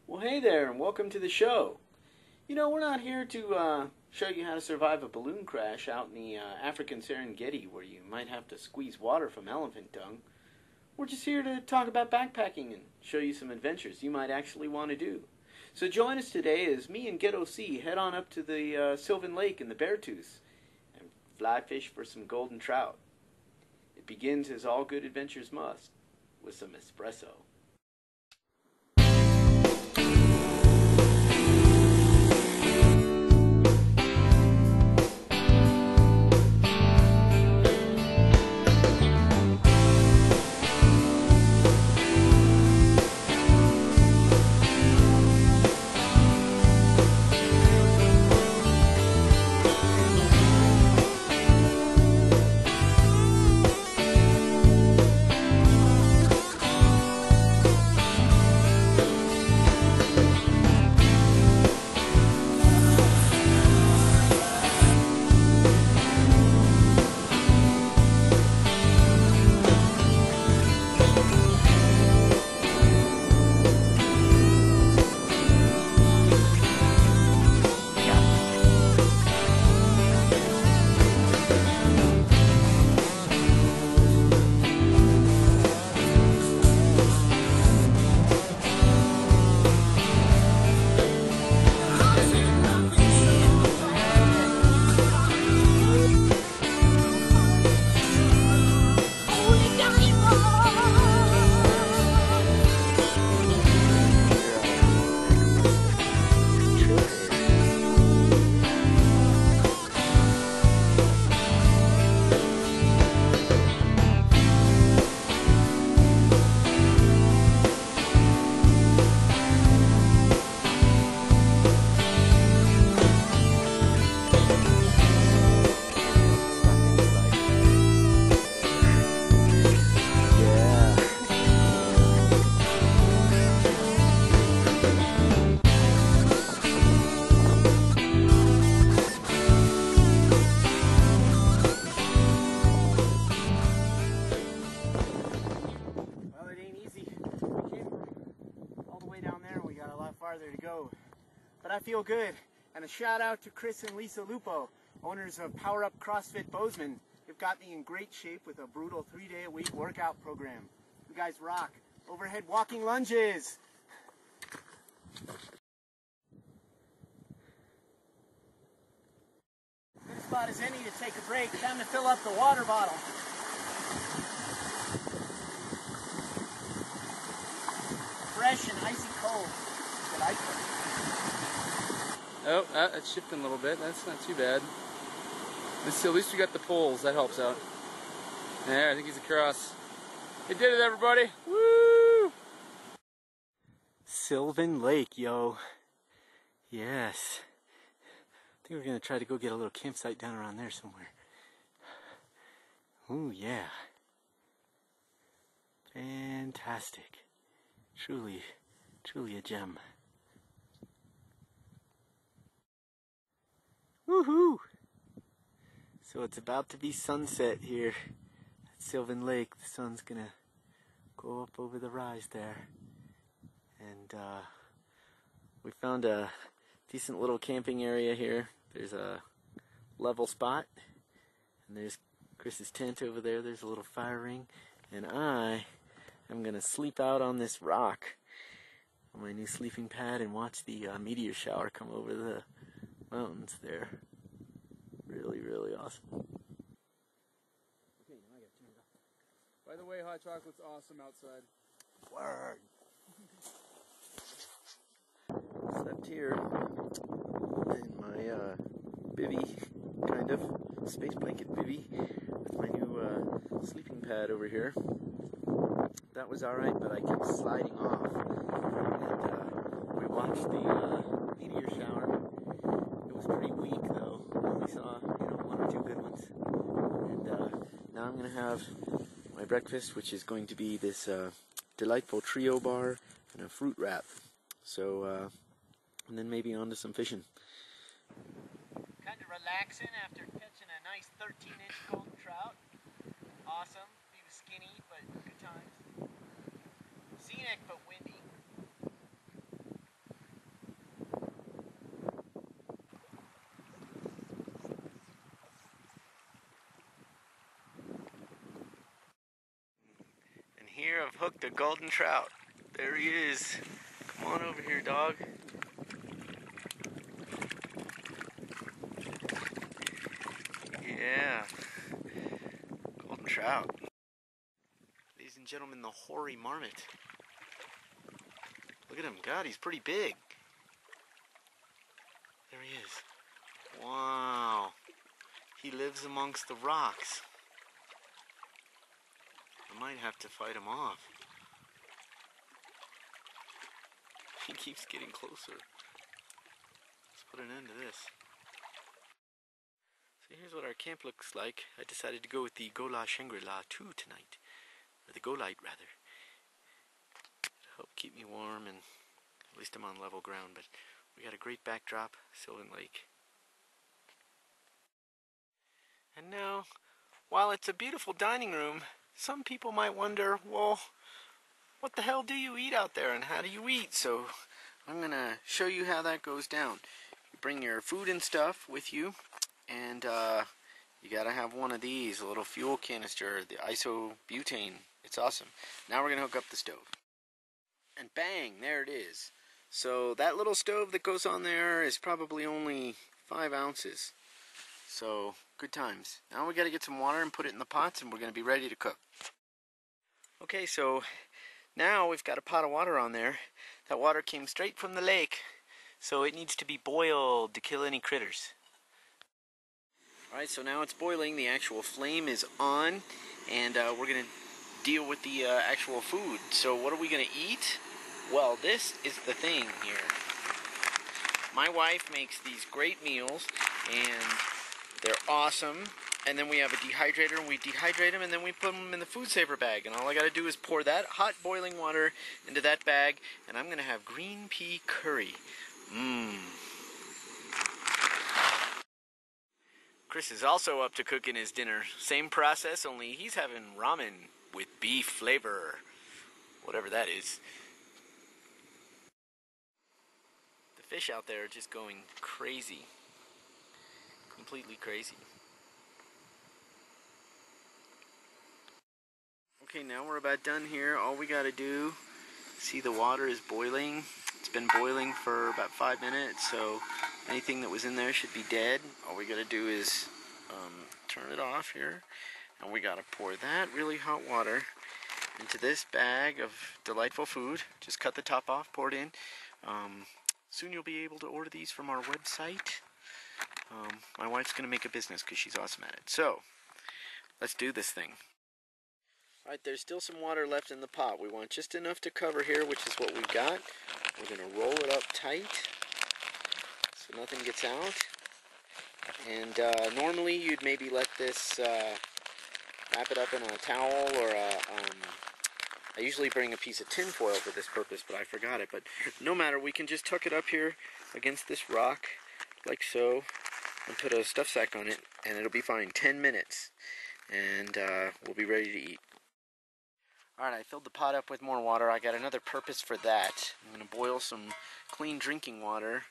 Well, hey there, and welcome to the show. You know, we're not here to show you how to survive a balloon crash out in the African Serengeti where you might have to squeeze water from elephant dung. We're just here to talk about backpacking and show you some adventures you might actually want to do. So join us today as me and Ghetto-C head on up to the Sylvan Lake in the Beartooths and fly fish for some golden trout. It begins as all good adventures must, with some espresso. Farther to go, but I feel good. And a shout out to Chris and Lisa Lupo, owners of Power Up CrossFit Bozeman. They've got me in great shape with a brutal 3-day-a-week workout program. You guys rock. Overhead walking lunges. Good spot as any to take a break. Time to fill up the water bottle. Fresh and icy cold. Oh, it's shifting a little bit. That's not too bad. At least we got the poles. That helps out. Yeah, I think he's across. He did it, everybody. Woo! Sylvan Lake, yo. Yes. I think we're going to try to go get a little campsite down around there somewhere. Ooh, yeah. Fantastic. Truly a gem. Woohoo! So it's about to be sunset here at Sylvan Lake. The sun's gonna go up over the rise there. And we found a decent little camping area here. There's a level spot. And there's Chris's tent over there. There's a little fire ring. And I am gonna sleep out on this rock on my new sleeping pad and watch the meteor shower come over the mountains there. Really awesome. Okay, now I gotta turn it off. By the way, hot chocolate's awesome outside. Word. Slept here in my bivvy, kind of space blanket bivvy, with my new sleeping pad over here. That was alright, but I kept sliding off. And we watched the meteor shower. It was pretty weak though. We saw, one or two good ones. And now I'm gonna have my breakfast, which is going to be this delightful trio bar and a fruit wrap. So, and then maybe on to some fishing. Kind of relaxing after catching a nice 13-inch golden trout. Awesome. He was skinny, but good times. Scenic, but windy. Look, the golden trout. There he is. Come on over here, dog. Yeah. Golden trout. Ladies and gentlemen, the hoary marmot. Look at him. God, he's pretty big. There he is. Wow. He lives amongst the rocks. I might have to fight him off. He keeps getting closer. Let's put an end to this. So here's what our camp looks like. I decided to go with the Gola Shangri-La 2 tonight. Or the Go-Lite, rather. It'll help keep me warm, and at least I'm on level ground. But we got a great backdrop, Sylvan Lake. And now, while it's a beautiful dining room, some people might wonder, well, what the hell do you eat out there, and how do you eat? So I'm going to show you how that goes down. You bring your food and stuff with you, and you got to have one of these, a little fuel canister, the isobutane. It's awesome. Now we're going to hook up the stove. And bang, there it is. So that little stove that goes on there is probably only 5 ounces. So, good times. Now we got to get some water and put it in the pots, and we're going to be ready to cook. Okay, so now we've got a pot of water on there. That water came straight from the lake, so it needs to be boiled to kill any critters. Alright, so now it's boiling. The actual flame is on, and we're going to deal with the actual food. So what are we going to eat? Well, this is the thing here. My wife makes these great meals, and they're awesome. And then we have a dehydrator, and we dehydrate them, and then we put them in the food saver bag. And all I got to do is pour that hot boiling water into that bag, and I'm going to have green pea curry. Chris is also up to cooking his dinner. Same process, only he's having ramen with beef flavor. Whatever that is. The fish out there are just going crazy. Completely crazy. Okay, now we're about done here. All we gotta do, see the water is boiling. It's been boiling for about 5 minutes, so anything that was in there should be dead. All we gotta do is turn it off here, and we gotta pour that really hot water into this bag of delightful food. Just cut the top off, pour it in. Soon you'll be able to order these from our website. My wife's gonna make a business because she's awesome at it. So, let's do this thing. Alright, there's still some water left in the pot. We want just enough to cover here, which is what we got. We're going to roll it up tight so nothing gets out. And normally you'd maybe let this, wrap it up in a towel or I usually bring a piece of tin foil for this purpose, but I forgot it. But no matter, we can just tuck it up here against this rock, like so, and put a stuff sack on it, and it'll be fine. 10 minutes, and we'll be ready to eat. Alright, I filled the pot up with more water. I got another purpose for that. I'm going to boil some clean drinking water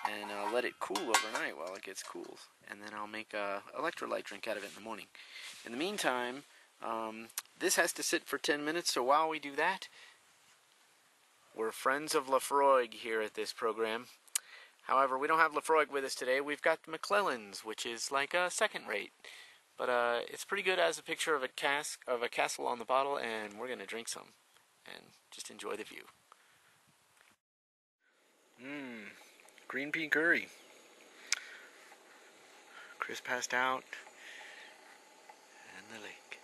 and let it cool overnight while it gets cool. And then I'll make a electrolyte drink out of it in the morning. In the meantime, this has to sit for 10 minutes, so while we do that, we're friends of Lafroig here at this program. However, we don't have Lafroig with us today. We've got McClellan's, which is like a second rate. But it's pretty good as a picture of a castle on the bottle, and we're going to drink some and just enjoy the view. Green pea curry. Chris passed out, and the lake.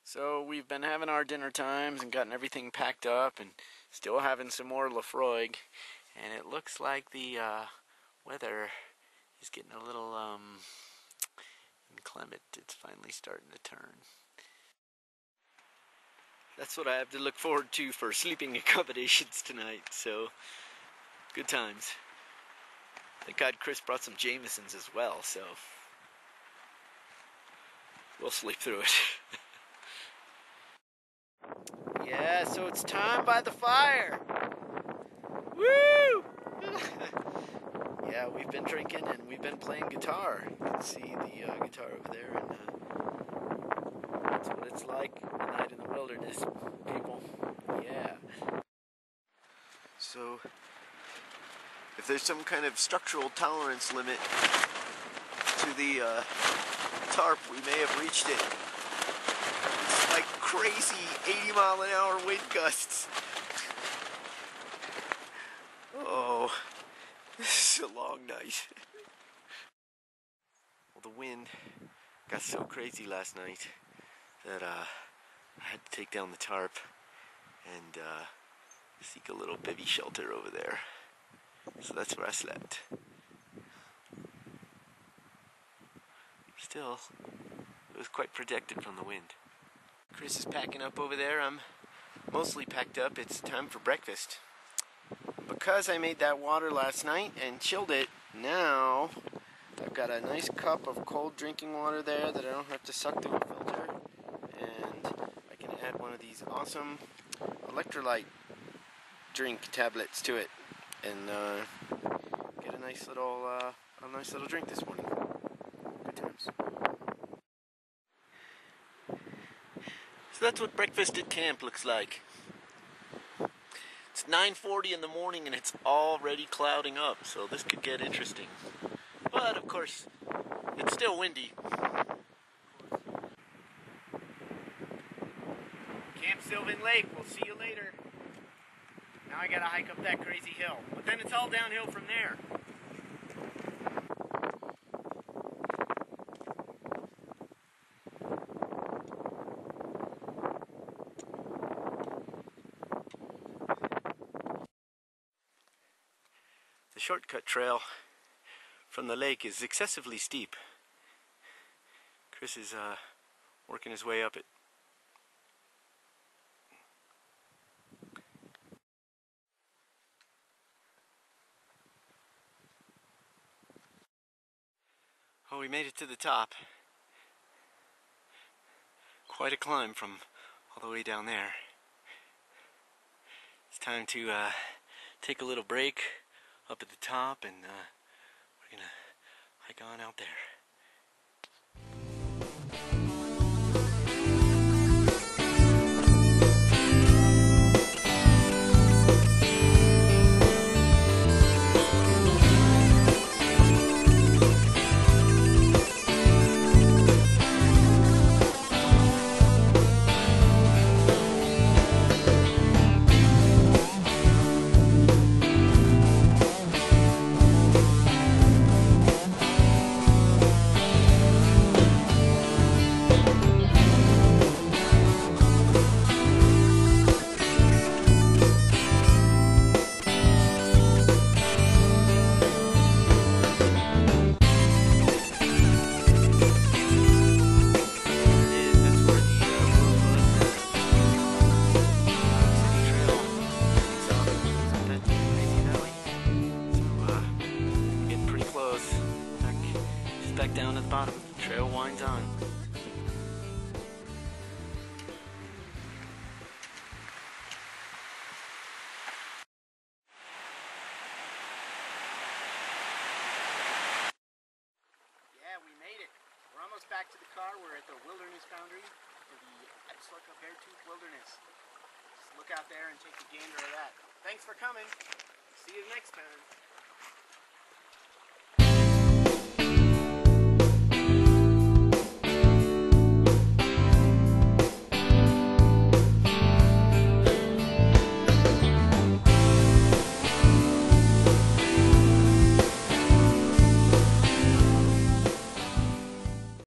So we've been having our dinner times and gotten everything packed up and still having some more Lafroig, and it looks like the weather is getting a little inclement. It's finally starting to turn. That's what I have to look forward to for sleeping accommodations tonight, so good times. Thank God Chris brought some Jamesons as well, so we'll sleep through it. Yeah, so it's time by the fire. Woo! Yeah, we've been drinking and we've been playing guitar. You can see the guitar over there, and That's what it's like, a night in the wilderness, people. Yeah. So, if there's some kind of structural tolerance limit to the tarp, we may have reached it. It's like crazy 80-mile-an-hour wind gusts. Oh, this is a long night. Well, the wind got so crazy last night that I had to take down the tarp and seek a little bivvy shelter over there. So that's where I slept. Still, it was quite protected from the wind. Chris is packing up over there. I'm mostly packed up. It's time for breakfast. Because I made that water last night and chilled it, now I've got a nice cup of cold drinking water there that I don't have to suck through a filter. And I can add one of these awesome electrolyte drink tablets to it and get a nice little drink this morning. Good times. So that's what breakfast at camp looks like. It's 9:40 in the morning and it's already clouding up, so this could get interesting. But of course, it's still windy. Camp Sylvan Lake, we'll see you later. Now I gotta hike up that crazy hill, but then it's all downhill from there. The shortcut trail from the lake is excessively steep. Chris is working his way up it. Oh, we made it to the top. Quite a climb from all the way down there. It's time to take a little break up at the top, and we're gonna hike on out there. Back down at the bottom. Trail winds on. Yeah, we made it. We're almost back to the car. We're at the wilderness boundary for the Beartooth Wilderness. Just look out there and take a gander of that. Thanks for coming. See you next time.